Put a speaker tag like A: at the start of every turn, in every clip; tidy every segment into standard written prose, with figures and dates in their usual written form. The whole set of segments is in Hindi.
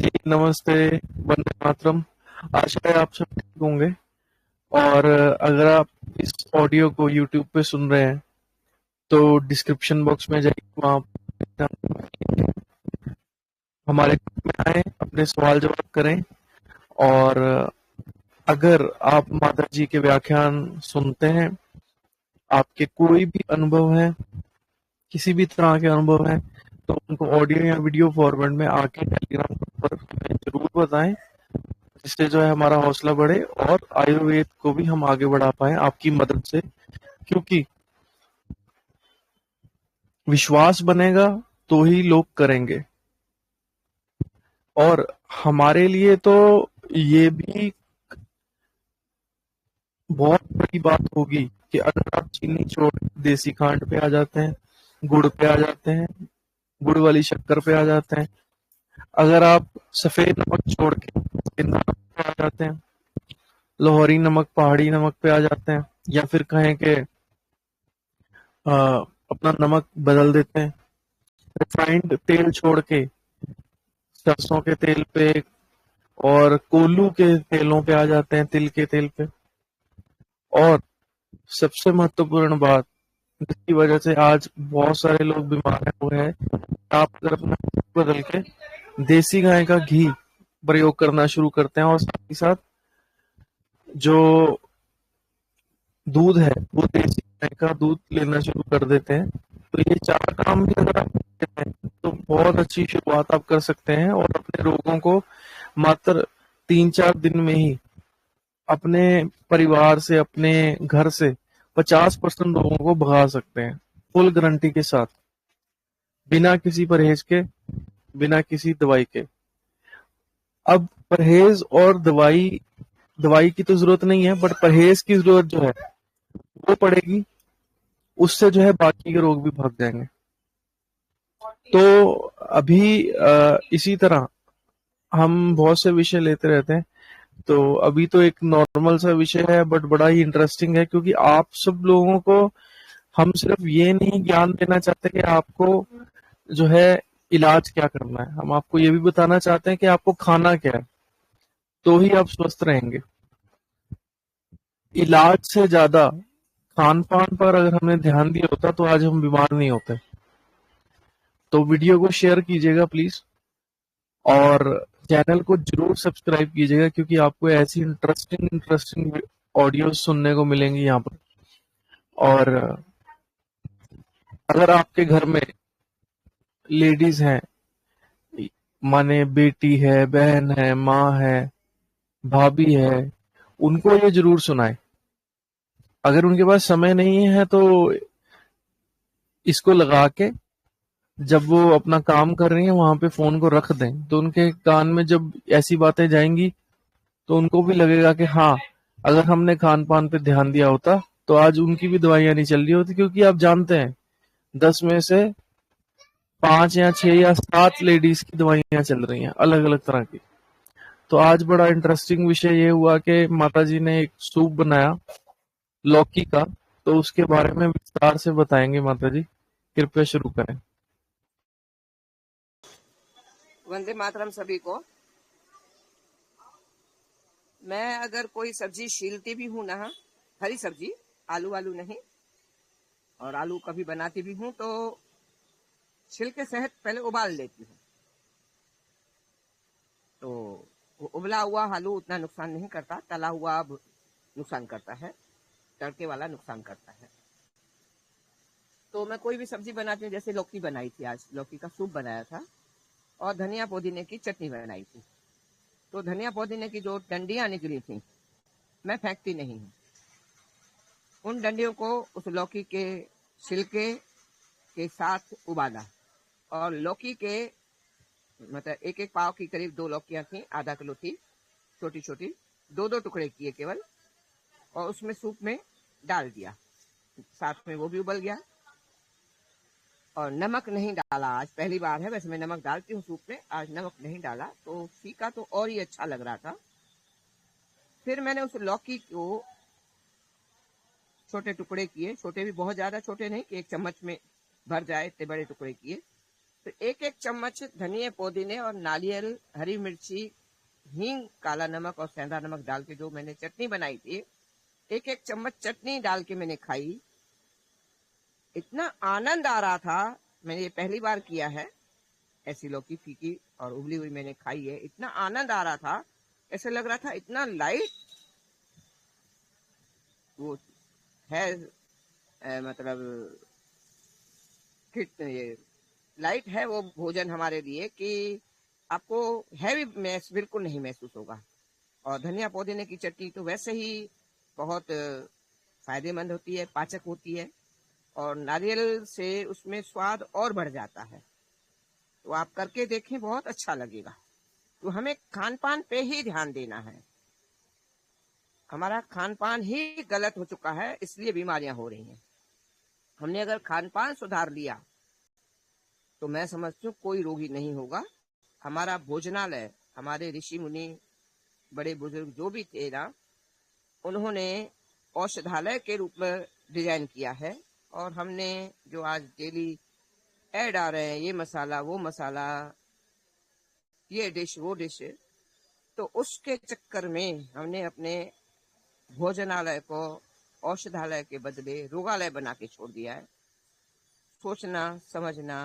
A: जी नमस्ते, वंदे मातरम। आशा है आप सब ठीक होंगे। और अगर आप इस ऑडियो को यूट्यूब पे सुन रहे हैं तो डिस्क्रिप्शन बॉक्स में जाइए, वहाँ हमारे ग्रुप में आए, अपने सवाल जवाब करें। और अगर आप माता जी के व्याख्यान सुनते हैं, आपके कोई भी अनुभव है, किसी भी तरह के अनुभव हैं, तो उनको ऑडियो या वीडियो फॉर्मेट में आके टेलीग्राम ग्रुप पर हमें जरूर बताएं, जिससे जो है हमारा हौसला बढ़े और आयुर्वेद को भी हम आगे बढ़ा पाए आपकी मदद से। क्योंकि विश्वास बनेगा तो ही लोग करेंगे। और हमारे लिए तो ये भी बहुत बड़ी बात होगी कि अगर आप चीनी छोड़ देसी खांड पे आ जाते हैं, गुड़ पे आ जाते हैं, गुड़ वाली शक्कर पे आ जाते हैं, अगर आप सफेद नमक छोड़ के सेंधा नमक पे आ जाते हैं, लाहौरी नमक, पहाड़ी नमक पे आ जाते हैं, या फिर कहें कि अपना नमक बदल देते हैं, रिफाइंड तेल छोड़ के सरसों के तेल पे और कोल्हू के तेलों पे आ जाते हैं, तिल के तेल पे। और सबसे महत्वपूर्ण बात, जिसकी वजह से आज बहुत सारे लोग बीमार हैं, वो है आप अगर अपना बदल के देसी गाय का घी प्रयोग करना शुरू करते हैं और साथ ही साथ जो दूध है वो देसी गाय का दूध लेना शुरू कर देते हैं, तो ये चार काम भी अगर आप करते हैं तो बहुत अच्छी शुरुआत आप कर सकते हैं और अपने रोगों को मात्र 3-4 दिन में ही अपने परिवार से, अपने घर से 50% लोगों को भगा सकते हैं, फुल गारंटी के साथ, बिना किसी परहेज के, बिना किसी दवाई के। अब परहेज और दवाई, दवाई की तो जरूरत नहीं है, बट परहेज की जरूरत जो है वो पड़ेगी। उससे जो है बाकी के रोग भी भाग जाएंगे। तो अभी इसी तरह हम बहुत से विषय लेते रहते हैं। तो अभी तो एक नॉर्मल सा विषय है बट बड़ा ही इंटरेस्टिंग है, क्योंकि आप सब लोगों को हम सिर्फ ये नहीं ज्ञान देना चाहते कि आपको जो है इलाज क्या करना है, हम आपको ये भी बताना चाहते हैं कि आपको खाना क्या है, तो ही आप स्वस्थ रहेंगे। इलाज से ज्यादा खान पान पर अगर हमने ध्यान दिया होता तो आज हम बीमार नहीं होते। तो वीडियो को शेयर कीजिएगा प्लीज, और चैनल को जरूर सब्सक्राइब कीजिएगा, क्योंकि आपको ऐसी इंटरेस्टिंग इंटरेस्टिंग ऑडियो सुनने को मिलेंगी यहाँ पर। और अगर आपके घर में लेडीज हैं, माने बेटी है, बहन है, माँ है, भाभी है, उनको ये जरूर सुनाए। अगर उनके पास समय नहीं है तो इसको लगा के जब वो अपना काम कर रही है वहां पे फोन को रख दें, तो उनके कान में जब ऐसी बातें जाएंगी तो उनको भी लगेगा कि हाँ, अगर हमने खान पान पे ध्यान दिया होता तो आज उनकी भी दवाइयां नहीं चल रही होती। क्योंकि आप जानते हैं 10 में से 5 या 6 या 7 लेडीज की दवाइयां चल रही हैं अलग अलग तरह की। तो आज बड़ा इंटरेस्टिंग विषय ये हुआ कि माता जी ने एक सूप बनाया लौकी का, तो उसके बारे में विस्तार से बताएंगे माता जी। कृपया शुरू करें।
B: वंदे मातरम सभी को। मैं अगर कोई सब्जी छीलती भी हूँ ना, हरी सब्जी, आलू वालू नहीं, और आलू कभी बनाती भी हूँ तो छिलके सहित पहले उबाल लेती हूँ। तो उबला हुआ आलू उतना नुकसान नहीं करता, तला हुआ नुकसान करता है, तड़के वाला नुकसान करता है। तो मैं कोई भी सब्जी बनाती हूँ, जैसे लौकी बनाई थी, आज लौकी का सूप बनाया था, और धनिया पुदीने की चटनी बनाई थी। तो धनिया पुदीने की जो डंडियां निकली थी, मैं फेंकती नहीं हूँ। उन डंडियों को उस लौकी के छिलके के साथ उबाला, और लौकी के मतलब एक एक पाव की करीब 2 लौकियां थी, आधा किलो थी, छोटी छोटी, 2-2 टुकड़े किए केवल, और उसमें सूप में डाल दिया। साथ में वो भी उबल गया। और नमक नहीं डाला, आज पहली बार है, वैसे मैं नमक डालती हूँ सूप में, आज नमक नहीं डाला, तो फीका तो और ही अच्छा लग रहा था। फिर मैंने उस लौकी को छोटे टुकड़े किए, छोटे भी बहुत ज्यादा छोटे नहीं कि एक चम्मच में भर जाए, इतने बड़े टुकड़े किए। तो एक एक चम्मच धनिया पुदीने और नारियल, हरी मिर्ची, हींग, काला नमक और सेंधा नमक डाल के जो मैंने चटनी बनाई थी, एक एक चम्मच चटनी डाल के मैंने खाई। इतना आनंद आ रहा था, मैंने ये पहली बार किया है, ऐसी लौकी फीकी और उबली हुई मैंने खाई है। इतना आनंद आ रहा था, ऐसे लग रहा था इतना लाइट वो है, मतलब फिट ये लाइट है वो भोजन हमारे लिए कि आपको हैवी मैस बिल्कुल नहीं महसूस होगा। और धनिया पुदीने की चटनी तो वैसे ही बहुत फायदेमंद होती है, पाचक होती है, और नारियल से उसमें स्वाद और बढ़ जाता है। तो आप करके देखें, बहुत अच्छा लगेगा। तो हमें खान पान पे ही ध्यान देना है। हमारा खान पान ही गलत हो चुका है, इसलिए बीमारियां हो रही हैं। हमने अगर खान पान सुधार लिया तो मैं समझती हूँ कोई रोगी नहीं होगा। हमारा भोजनालय, हमारे ऋषि मुनि, बड़े बुजुर्ग जो भी थे ना, उन्होंने औषधालय के रूप में डिजाइन किया है। और हमने जो आज डेली ऐड आ रहे हैं, ये मसाला वो मसाला, ये डिश वो डिश, तो उसके चक्कर में हमने अपने भोजनालय को औषधालय के बदले रोगालय बना के छोड़ दिया है। सोचना, समझना,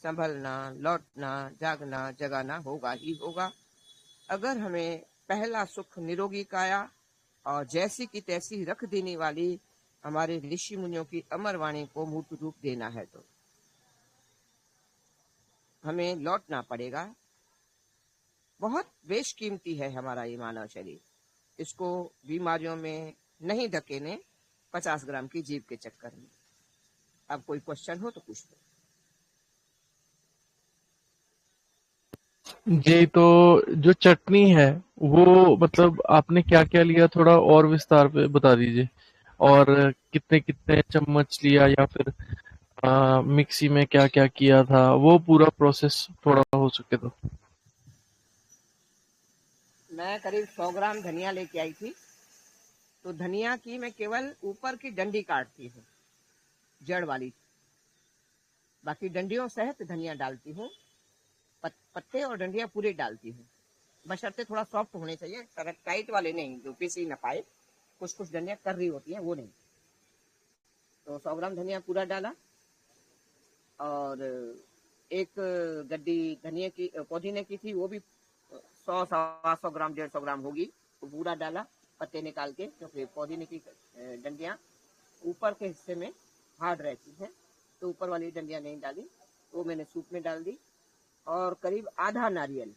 B: संभलना, लौटना, जागना, जगाना होगा ही होगा। अगर हमें पहला सुख निरोगी काया और जैसी की तैसी रख देने वाली हमारे ऋषि मुनियों की अमर वाणी को मूर्त रूप देना है, तो हमें लौटना पड़ेगा। बहुत बेशकीमती है हमारा ये मानव शरीर, इसको बीमारियों में नहीं धकेने 50 ग्राम की जीभ के चक्कर में। अब कोई क्वेश्चन हो तो पूछ लो।
A: जी, तो जो चटनी है वो मतलब आपने क्या-क्या लिया, थोड़ा और विस्तार पे बता दीजिए। और कितने-कितने चम्मच लिया, या फिर मिक्सी में क्या-क्या किया था, वो पूरा प्रोसेस थोड़ा हो सके तो।
B: मैं करीब 100 ग्राम धनिया लेके आई थी। तो धनिया की मैं केवल ऊपर की डंडी काटती हूँ, जड़ वाली। बाकी डंडियों सहित धनिया डालती हूँ। पत्ते और डंडियां पूरे डालती हूँ, बशर्ते थोड़ा सॉफ्ट होने चाहिए, टाइट वाले नहीं जो पीस ही ना पाए। कुछ कुछ धनिया कर रही होती है, वो नहीं। तो 100 ग्राम धनिया पूरा डाला। और एक गड्डी धनिया की पुदीने की थी, वो भी 100 125 ग्राम 150 ग्राम होगी, तो पूरा डाला पत्ते निकाल के, क्योंकि पुदीने की डंडियां ऊपर के हिस्से में हार्ड रहती हैं, तो ऊपर वाली डंडियां नहीं डाली, वो मैंने सूप में डाल दी। और करीब आधा नारियल,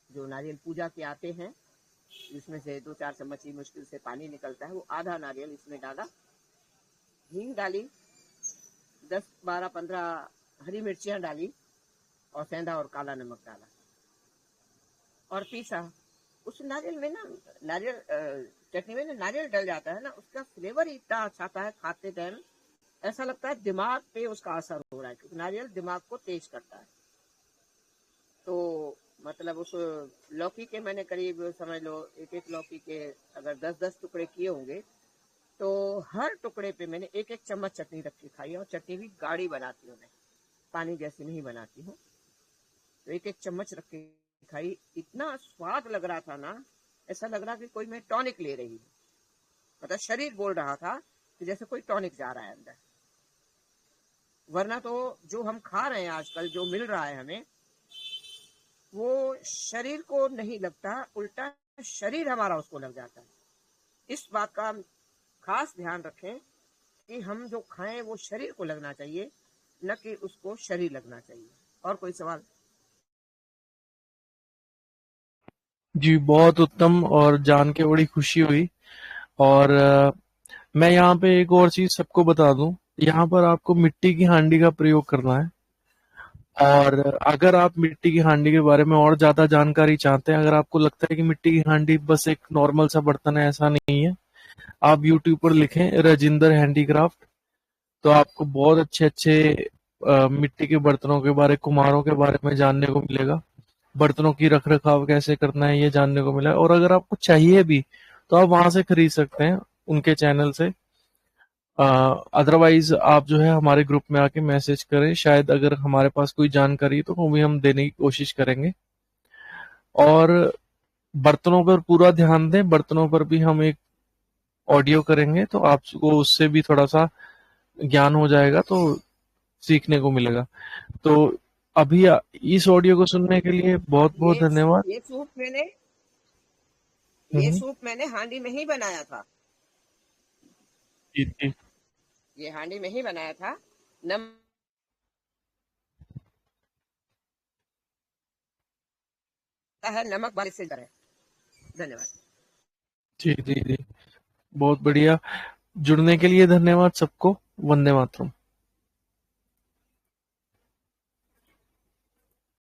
B: जो नारियल पूजा के आते हैं जिसमें से 2-4 चम्मच ही मुश्किल से पानी निकलता है, वो आधा नारियल इसमें डाला। हींग डाली, 10-12-15 हरी मिर्चियां डाली, और सेंधा और काला नमक डाला और पीसा। उस नारियल में ना, नारियल चटनी में ना नारियल डल जाता है ना, उसका फ्लेवर इतना अच्छा आता है खाते टाइम, ऐसा लगता है दिमाग पे उसका असर हो रहा है, क्योंकि नारियल दिमाग को तेज करता है। तो मतलब उस लौकी के मैंने करीब समझ लो एक एक लौकी के अगर 10-10 टुकड़े किए होंगे, तो हर टुकड़े पे मैंने एक एक चम्मच चटनी रख के खाई। और चटनी भी गाढ़ी बनाती हूँ मैं, पानी जैसी नहीं बनाती हूँ। तो एक एक चम्मच रख के खाई। इतना स्वाद लग रहा था ना, ऐसा लग रहा कि कोई मैं टॉनिक ले रही हूँ। मतलब शरीर बोल रहा था कि जैसे कोई टॉनिक जा रहा है अंदर। वरना तो जो हम खा रहे हैं आजकल, जो मिल रहा है हमें, वो शरीर को नहीं लगता, उल्टा शरीर हमारा उसको लग जाता है। इस बात का खास ध्यान रखें कि हम जो खाएं वो शरीर को लगना चाहिए, न कि उसको शरीर लगना चाहिए। और कोई सवाल?
A: जी, बहुत उत्तम, और जान के बड़ी खुशी हुई। और मैं यहाँ पे एक और चीज सबको बता दूं, यहाँ पर आपको मिट्टी की हांडी का प्रयोग करना है। और अगर आप मिट्टी की हांडी के बारे में और ज्यादा जानकारी चाहते हैं, अगर आपको लगता है कि मिट्टी की हांडी बस एक नॉर्मल सा बर्तन है, ऐसा नहीं है, आप यूट्यूब पर लिखें राजिंदर हैंडीक्राफ्ट, तो आपको बहुत अच्छे अच्छे मिट्टी के बर्तनों के बारे, कुम्हारों के बारे में जानने को मिलेगा। बर्तनों की रख रखाव कैसे करना है, ये जानने को मिला। और अगर आपको चाहिए भी तो आप वहां से खरीद सकते हैं, उनके चैनल से। अदरवाइज आप जो है हमारे ग्रुप में आके मैसेज करें, शायद अगर हमारे पास कोई जानकारी तो वो भी हम देने की कोशिश करेंगे। और बर्तनों पर पूरा ध्यान दें, बर्तनों पर भी हम एक ऑडियो करेंगे तो आपको उससे भी थोड़ा सा ज्ञान हो जाएगा, तो सीखने को मिलेगा। तो अभी इस ऑडियो को सुनने के लिए बहुत बहुत
B: ये
A: धन्यवाद।
B: ये सूप मैंने ये
A: हम्म,
B: सूप मैंने हांडी में ही बनाया था।
A: जी जी
B: ये हांडी में ही बनाया था। नमक है, नमक बारिश से डरे। धन्यवाद।
A: जी जी जी, बहुत बढ़िया। जुड़ने के लिए धन्यवाद सबको। वंदे मातरम।